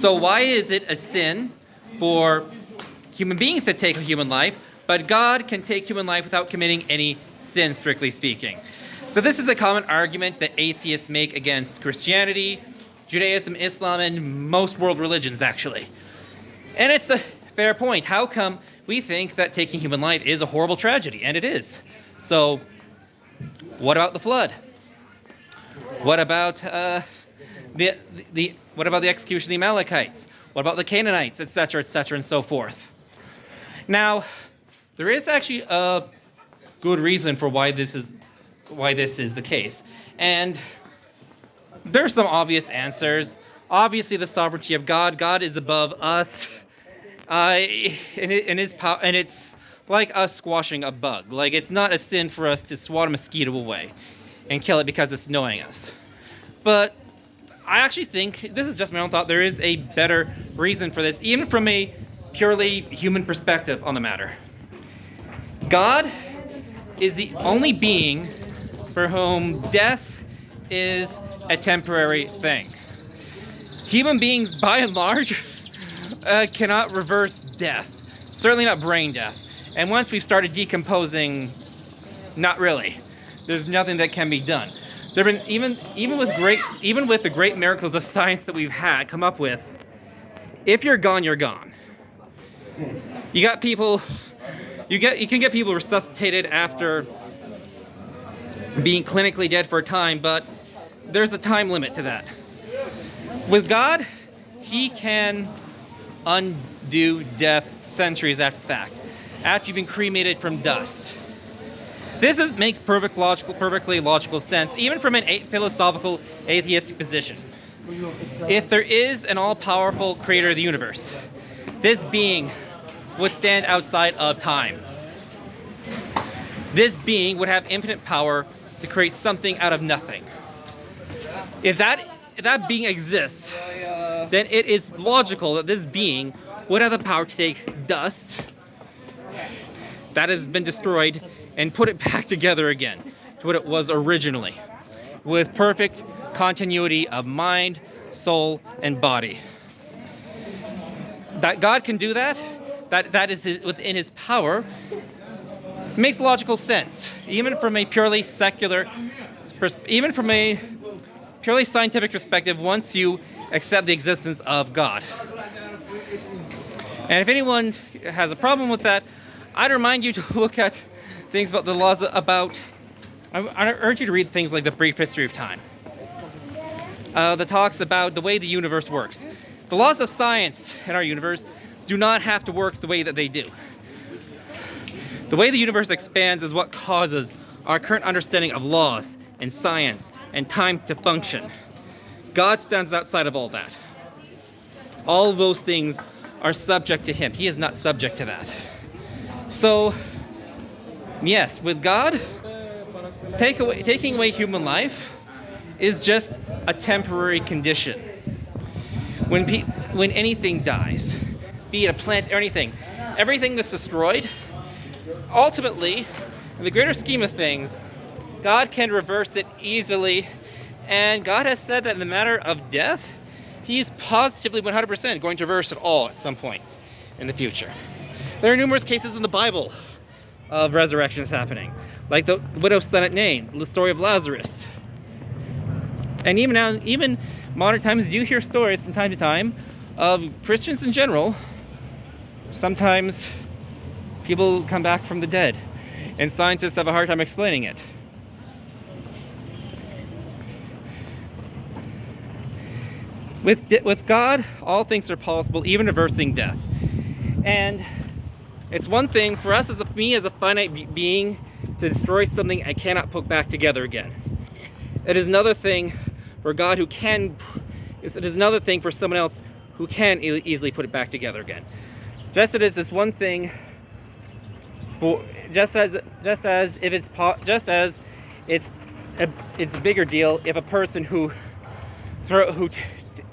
So why is it a sin for human beings to take a human life, but God can take human life without committing any sin, strictly speaking? So this is a common argument that atheists make against Christianity, Judaism, Islam, and most world religions, actually. And it's a fair point. How come we think that taking human life is a horrible tragedy? And it is. So what about the flood? What about what about the execution of the Amalekites? What about the Canaanites, etc., and so forth? Now, there is actually a good reason for why this is the case, and there's some obvious answers. Obviously, the sovereignty of God. God is above us, in His power, and it's like us squashing a bug. Like, it's not a sin for us to swat a mosquito away and kill it because it's annoying us. But I actually think, this is just my own thought, there is a better reason for this, even from a purely human perspective on the matter. God is the only being for whom death is a temporary thing. Human beings, by and large, cannot reverse death. Certainly not brain death. And once we've started decomposing, not really. There's nothing that can be done. There have been even with the great miracles of science that we've had come up with. If you're gone, you're gone. You can get people resuscitated after being clinically dead for a time, but there's a time limit to that. With God, He can undo death centuries after the fact, after you've been cremated from dust. This makes perfectly logical sense, even from a philosophical atheistic position. If there is an all-powerful creator of the universe, this being would stand outside of time. This being would have infinite power to create something out of nothing. If that being exists, then it is logical that this being would have the power to take dust that has been destroyed and put it back together again to what it was originally, with perfect continuity of mind, soul, and body. That God can do that is within His power, makes logical sense, even from a purely scientific perspective, once you accept the existence of God. And if anyone has a problem with that, I'd remind you to look at things about the laws I urge you to read things like The Brief History of Time, that talks about the way the universe works. The laws of science in our universe do not have to work the way that they do. The way the universe expands is what causes our current understanding of laws and science and time to function. God stands outside of all that. All of those things are subject to Him. He is not subject to that. So, yes, with God, taking away human life is just a temporary condition. When anything dies, be it a plant or anything, everything that's destroyed, ultimately, in the greater scheme of things, God can reverse it easily, and God has said that in the matter of death, He's positively 100% going to reverse it all at some point in the future. There are numerous cases in the Bible of resurrections happening, like the widow's son at Nain, the story of Lazarus. And even now, even modern times, you hear stories from time to time of Christians in general. Sometimes people come back from the dead, and scientists have a hard time explaining it. With God, all things are possible, even reversing death. And it's one thing for us, as a finite being, to destroy something I cannot put back together again. It is another thing for God who can. It is another thing for someone else who can easily put it back together again. Just as it's one thing. Just as it's a bigger deal if a person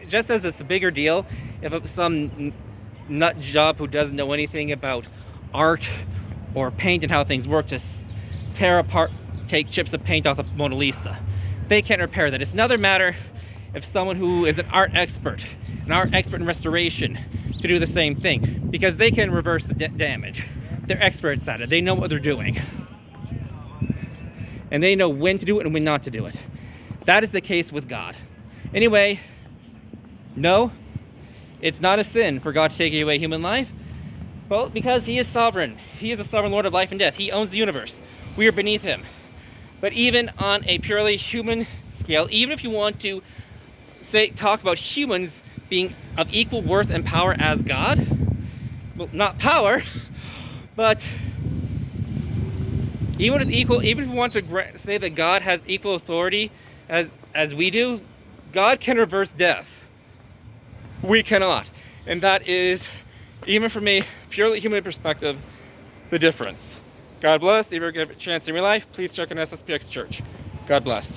just as it's a bigger deal if some nut job who doesn't know anything about art or paint and how things work just take chips of paint off the Mona Lisa. They can't repair that. It's another matter if someone who is an art expert in restoration, to do the same thing, because they can reverse the damage. They're experts at it. They know what they're doing. And they know when to do it and when not to do it. That is the case with God. Anyway, no, it's not a sin for God to take away human life. Well, because He is sovereign. He is the sovereign Lord of life and death. He owns the universe. We are beneath Him. But even on a purely human scale, even if you want to talk about humans being of equal worth and power as God, well, not power, but even if you want to say that God has equal authority as we do, God can reverse death. We cannot. And that is, even from a purely human perspective, the difference. God bless. If you ever get a chance in your life, please check on SSPX Church. God bless.